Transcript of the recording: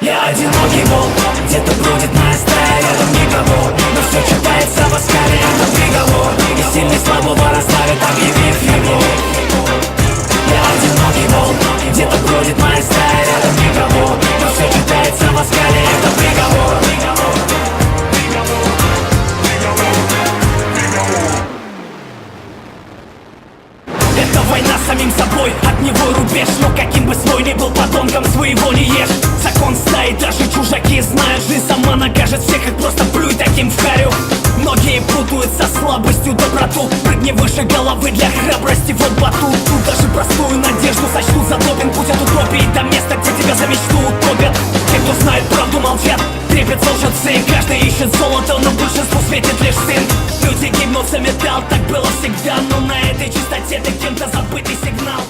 Я одинокий волк, где-то бродит моя стая, рядом никого, но все читается в оскале, это приговор. И сильный слабого расставит, объявив его. Я одинокий волк, где-то бродит моя стая, рядом никого, но все читается в оскале, это приговор. Это война с самим собой, от него рубеж. Но каким бы свой ни был подонком, своего не ешь. Закон стаи, даже чужаки знают, жизнь сама накажет всех, их просто плюй таким в харю. Многие путают со слабостью доброту. Прыгни выше головы для храбрости, вот батут. Тут даже простую надежду сочтут за допинг. Путь от утопии до места, где тебя за мечту утопят. Те, кто знает правду, молчат, трепетца лжецы. Каждый ищет золото, но большинству светит лишь сын. Люди гибнут за металл, так было всегда. Но на этой чистоте ты кем-то забытый сигнал.